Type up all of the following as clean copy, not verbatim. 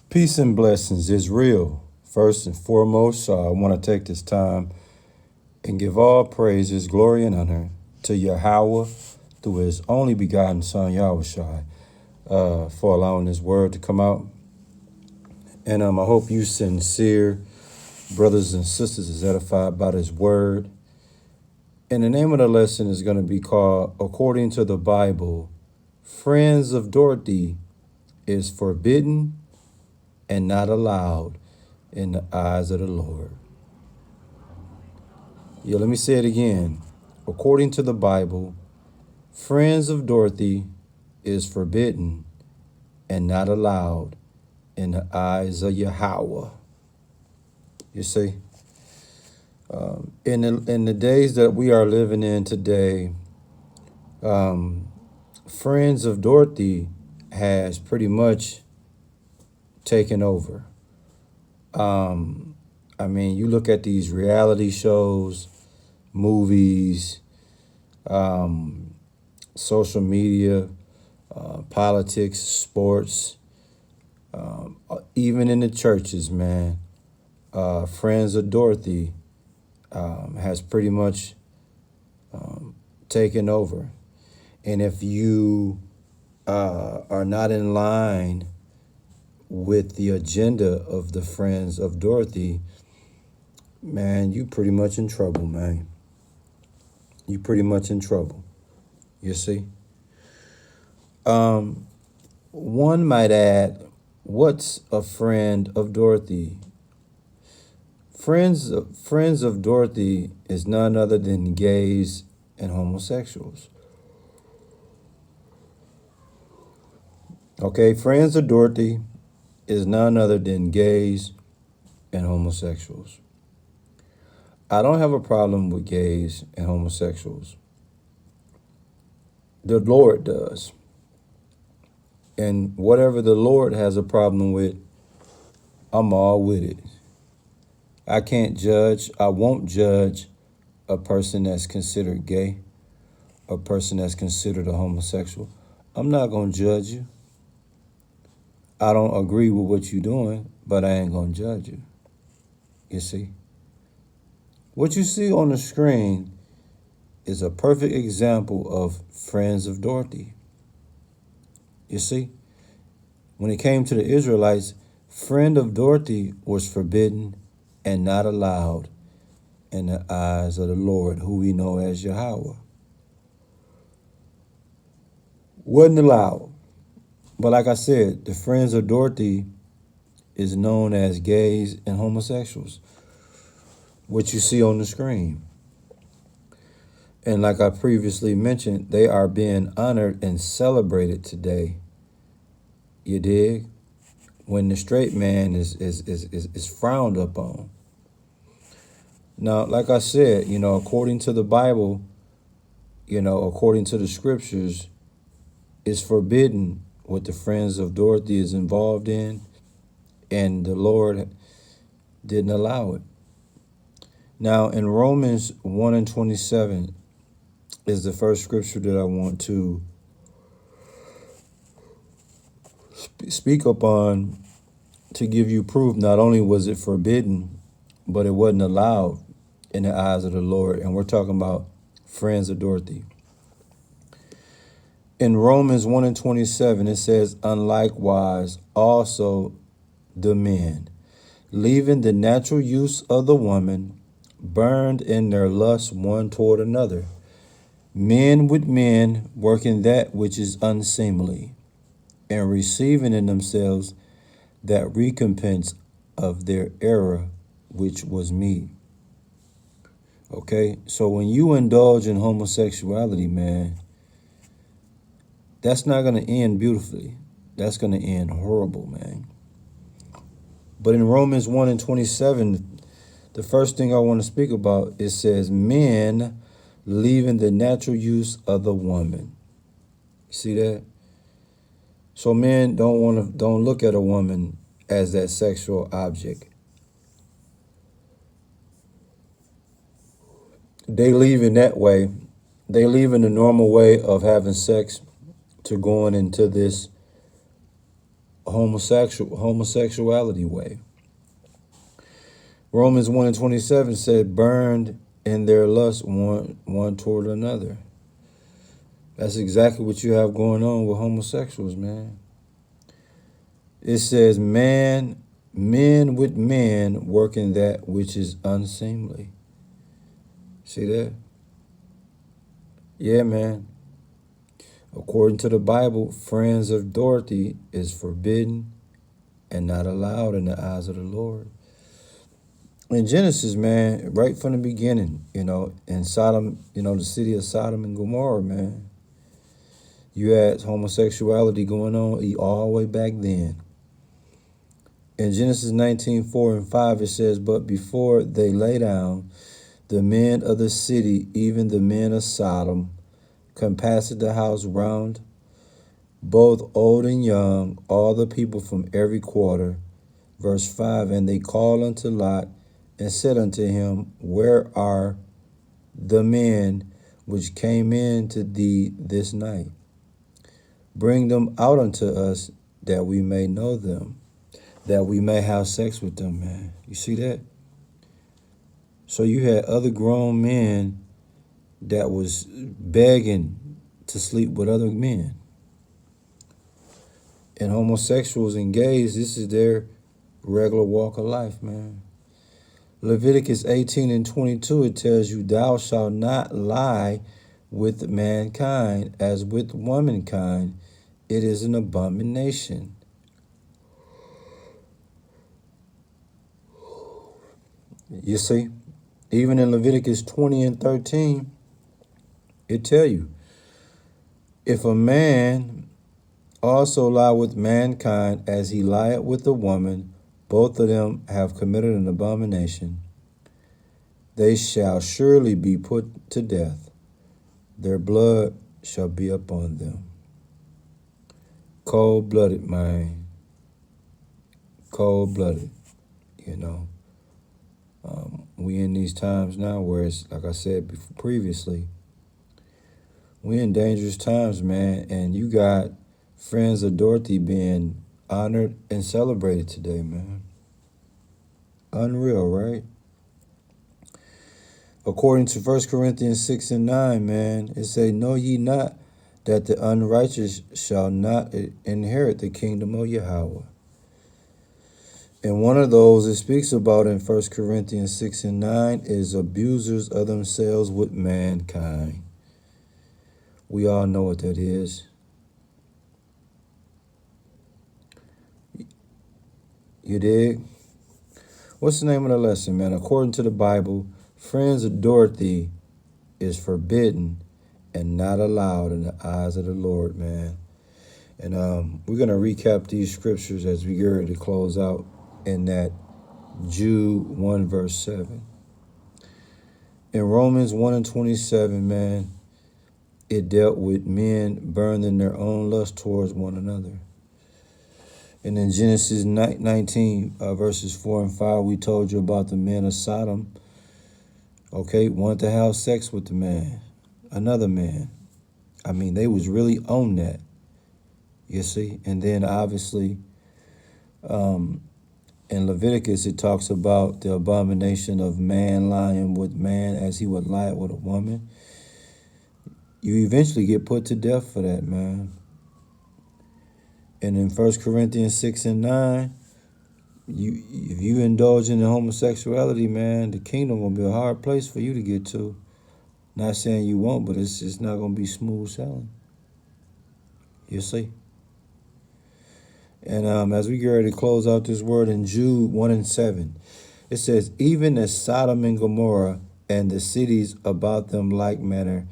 Peace and blessings is real. First and foremost, I want to take this time and give all praises, glory, and honor to Yahweh through his only begotten Son, Yahushai, for allowing this word to come out. And I hope you sincere brothers and sisters is edified by this word. And the name of the lesson is going to be called, according to the Bible, Friends of Dorothy is forbidden and not allowed in the eyes of the Lord. Yeah, let me say it again. According to the Bible, friends of Dorothy is forbidden and not allowed in the eyes of Yahweh. You see, in the days that we are living in today, friends of Dorothy has pretty much taken over. You look at these reality shows, movies, social media, politics, sports, even in the churches, man. Friends of Dorothy has pretty much taken over. And if you are not in line with the agenda of the Friends of Dorothy, man, you pretty much in trouble, man. You pretty much in trouble. You see? One might add, what's a friend of Dorothy? Friends of Dorothy is none other than gays and homosexuals. Okay, friends of Dorothy is none other than gays and homosexuals. I don't have a problem with gays and homosexuals. The Lord does. And whatever the Lord has a problem with, I'm all with it. I can't judge, I won't judge a person that's considered gay, a person that's considered a homosexual. I'm not going to judge you. I don't agree with what you're doing, but I ain't going to judge you. You see? What you see on the screen is a perfect example of Friends of Dorothy. You see? When it came to the Israelites, Friend of Dorothy was forbidden and not allowed in the eyes of the Lord, who we know as Yahweh. Wasn't allowed. But like I said, the Friends of Dorothy is known as gays and homosexuals, what you see on the screen. And like I previously mentioned, they are being honored and celebrated today. You dig? When the straight man is frowned upon. Now, like I said, according to the Bible, according to the scriptures, it's forbidden what the Friends of Dorothy is involved in, and the Lord didn't allow it. Now, in Romans 1 and 27 is the first scripture that I want to speak upon to give you proof. Not only was it forbidden, but it wasn't allowed in the eyes of the Lord. And we're talking about Friends of Dorothy. In Romans 1 and 27, it says, "Unlikewise also the men, leaving the natural use of the woman, burned in their lust one toward another, men with men working that which is unseemly, and receiving in themselves that recompense of their error, which was me." Okay, so when you indulge in homosexuality, man, that's not going to end beautifully. That's going to end horrible, man. But in Romans 1 and 27, the first thing I want to speak about, it says, men leaving the natural use of the woman. See that? So men don't look at a woman as that sexual object. They leave in that way. They leave in the normal way of having sex to going into this homosexuality way. Romans 1 and 27 said, burned in their lust one toward another. That's exactly what you have going on with homosexuals, man. It says, men with men working that which is unseemly. See that? Yeah, man. According to the Bible, friends of Dorothy is forbidden and not allowed in the eyes of the Lord. In Genesis, man, right from the beginning, in Sodom, the city of Sodom and Gomorrah, man, you had homosexuality going on all the way back then. In Genesis 19:4 and 5, it says, but before they lay down, the men of the city, even the men of Sodom, compassed the house round, both old and young, all the people from every quarter. Verse 5, and they called unto Lot and said unto him, where are the men which came in to thee this night? Bring them out unto us, that we may know them, that we may have sex with them, man. You see that? So you had other grown men that was begging to sleep with other men. And homosexuals and gays, this is their regular walk of life, man. Leviticus 18 and 22, it tells you, thou shalt not lie with mankind as with womankind. It is an abomination. You see, even in Leviticus 20 and 13, it tell you, if a man also lie with mankind as he lieth with a woman, both of them have committed an abomination. They shall surely be put to death. Their blood shall be upon them. Cold-blooded, man. Cold-blooded, We in these times now where it's, like I said previously, we in dangerous times, man, and you got friends of Dorothy being honored and celebrated today, man. Unreal, right? According to 1 Corinthians 6 and 9, man, it say, know ye not that the unrighteous shall not inherit the kingdom of Yahweh. And one of those it speaks about in 1 Corinthians 6 and 9 is abusers of themselves with mankind. We all know what that is. You dig? What's the name of the lesson, man? According to the Bible, friends of Dorothy is forbidden and not allowed in the eyes of the Lord, man. And we're going to recap these scriptures as we get ready to close out in that Jude 1 verse 7. In Romans 1 and 27, man, it dealt with men burning their own lust towards one another. And in Genesis 19 verses 4 and 5, we told you about the men of Sodom. Okay, wanted to have sex with the man, another man. I mean, they was really on that, you see. And then obviously, in Leviticus, it talks about the abomination of man lying with man as he would lie with a woman. You eventually get put to death for that, man. And in 1 Corinthians 6 and 9, if you indulge in the homosexuality, man, the kingdom will be a hard place for you to get to. Not saying you won't, but it's not going to be smooth sailing. You see? And as we get ready to close out this word in Jude 1 and 7, it says, even as Sodom and Gomorrah and the cities about them like manner,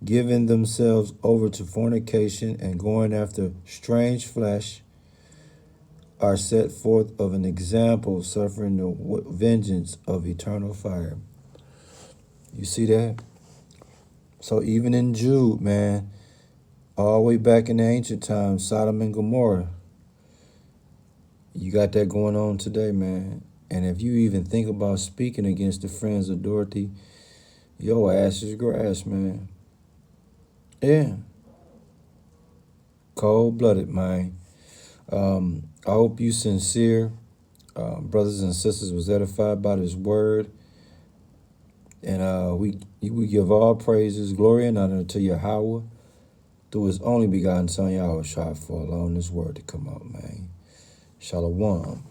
giving themselves over to fornication and going after strange flesh, are set forth of an example, suffering the vengeance of eternal fire. You see that? So even in Jude, man, all the way back in the ancient times, Sodom and Gomorrah, you got that going on today, man. And if you even think about speaking against the friends of Dorothy, your ass is grass, man. Yeah. Cold-blooded, man. I hope you sincere brothers and sisters was edified by this word. And we give all praises, glory, and honor to Yahweh through his only begotten Son, Yahweh Shai, for allowing this word to come out, man. Shalom.